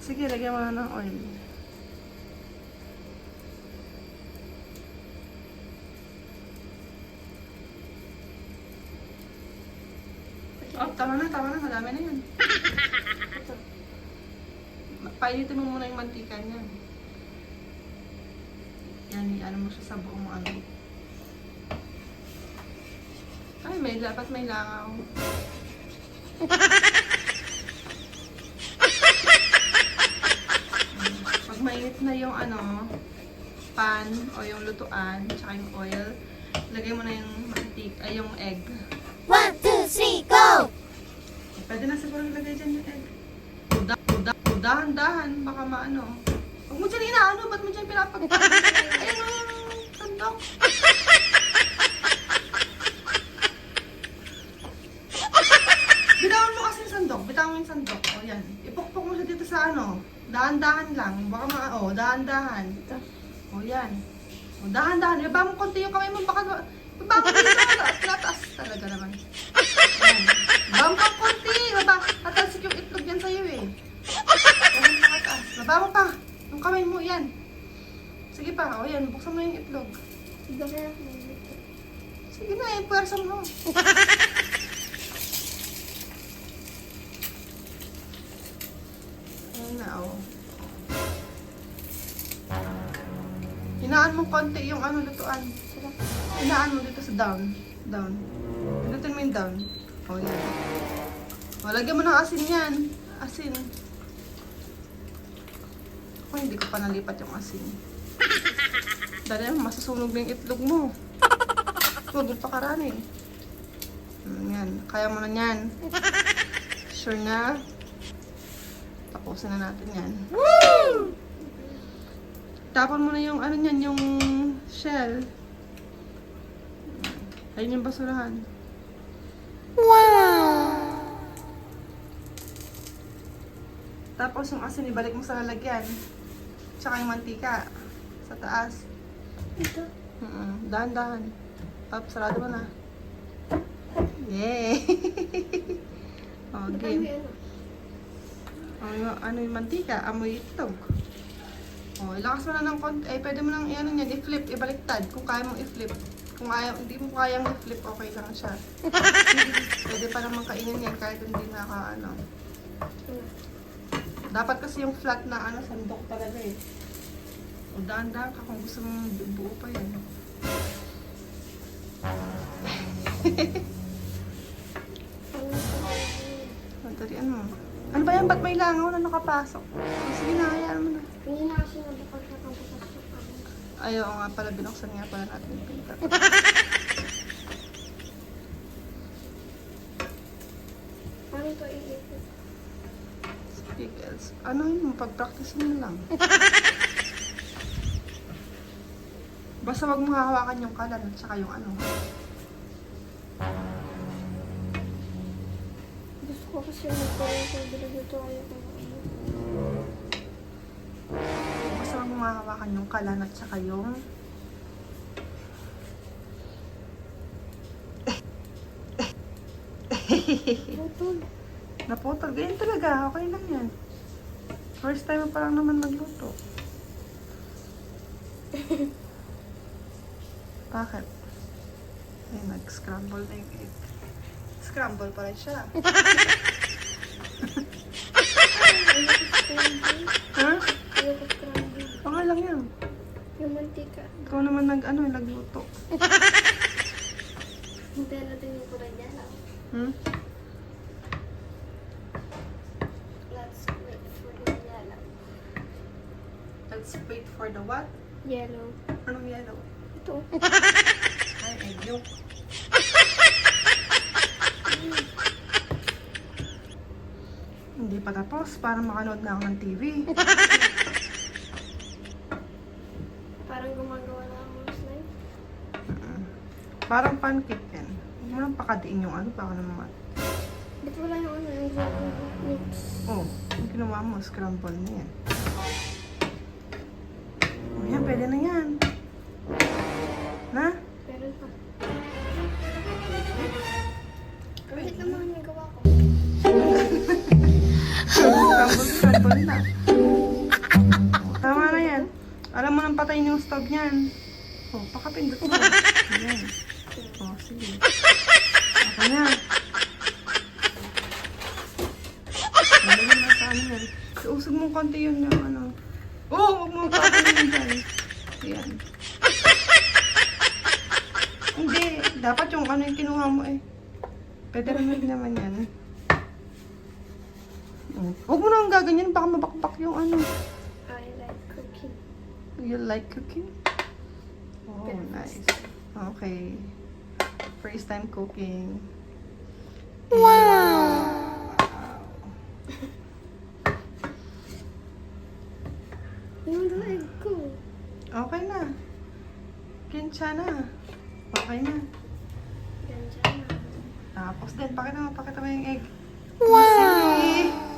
Sige, lagyan mo na ng oil. Oh, tama na. Madami na yan. Painitin mo muna yung mantika niya. Yan, ano mo siya sa buong ano. Ay, dapat may langaw. Pag mainit na yung ano, pan o yung lutuan, tsaka yung oil, lagay mo na yung mantika, ay yung egg. 1, 2, 3, go! Pwede na siguro ilagay dyan yung egg. Dahan-dahan, baka maano. Huwag mo dyan inaano, ba't mo dyan pinapagpapag? Ayan o yung sandok. Bitawan mo kasi yung sandok, bitawan mo yung sandok. O yan, ipukpok mo siya dito sa ano. Dahan-dahan lang, baka dahan-dahan. O yan. O dahan-dahan, ibaba mo konti yung kamay mo, baka ibaba mo dito, tinataas talaga naman. Yan. Ibaba mo pang konti, ibaba. Tatalsik yung itlog yan sa'yo eh. Baba mo pa. Yung kamay mo, yan. Sige pa, o yan, buksan mo yung itlog. Sige na, puwersa mo. Ayan na, o. Hinaan mo konti yung ano, lutuan. Hinaan mo dito sa down. Down. Pinutin mo yung down. O, yan. O, lagyan mo ng asin yan. Asin. Ako, hindi ko pa nalipat yung asin. Dali, masusunog na yung itlog mo. Huwag mo pa karani. Yan. Kaya mo na yan. Sure na. Tapusin na natin yan. Woo! Tapon mo na yung ano yan, yung shell. Ayun yung basurahan. Wow! Tapos yung asin, ibalik mo sa lalagyan. Tsaka yung mantika. Sa taas. Ito. Dahan-dahan. Up, sarado mo na. Yay! Okay. Ano yung mantika? Amoy itlog. O, ilakas mo na ng konti. Eh, pwede mo nang ano yan, i-flip, ibaliktad. Kung kaya mong i-flip. Kung ayaw, hindi mo kayang i-flip, okay lang siya. Pwede pa naman kainin yan kahit hindi ano. Dapat kasi yung flat na ano, sandok talaga eh. O, daan-daan ka kung gusto mong buo pa yan. Matarian mo. Ano ba yan? Ba't may langaw na nakapasok? Sige na, hayaan mo na. Hindi na kasi nabukas na kang bukas sa kanya. Ayaw nga pala, binuksan nga pala natin yung pinta. Paano ito iipit? Pickles. Ano yun? Pag-practice mo lang. Basta wag mo hahawakan yung kalan at saka yung ano. Gusto ko kasi magkaroon sa dito ayaw ko na ano. Basta wag mo hahawakan yung kalan at saka yung... Butol. Naputol. Ganyan talaga. Okay lang yan. First time mo pa lang naman magluto. Bakit? Ay, nag-scramble na yung egg. Scramble pala siya. Ha? Ayaw ko scramble. Okay lang yan. Yung mantika. Ikaw naman nagluto. Hindi natin yung kulay niya lang. Hmm? Let's wait for the yellow. Let's wait for the what? Yellow. Anong yellow? Ito. Ay, egg yolk. Hindi pa tapos. Para makanood na ako ng TV. Parang gumagawa na ako ng slime. Parang pancake yan. Huwag mo lang pakadiin yung ano. Baka naman. Ba't wala yung ano, yung mix? Oh, yung ginawa mo, scramble na yan. Oh, yan, pwede na yan. Na? Pero pa. Pwede Bakit naman yung gawa ko? Scramble na. Alam mo nang patayin yung stove niyan. Oh, pakapindot mo. Ayan. Oh, sige. Okay na. Nalagyan na sa ano yan. Usog mo konti yun yung ano. Oh, huwag mo patayin dyan. Ayan. Hindi. Dapat yung ano yung kinuha mo eh. Pwede rin naman yan. Huwag mo nang gaganyan. Baka mabakbak yung ano. I like cooking. You like cooking? Oh, nice. Okay. First time cooking. Wow! Yung the egg ko. Okay na. Kinsya na. Okay na. Ganyan na. Tapos din, pakita mo yung egg. Wow!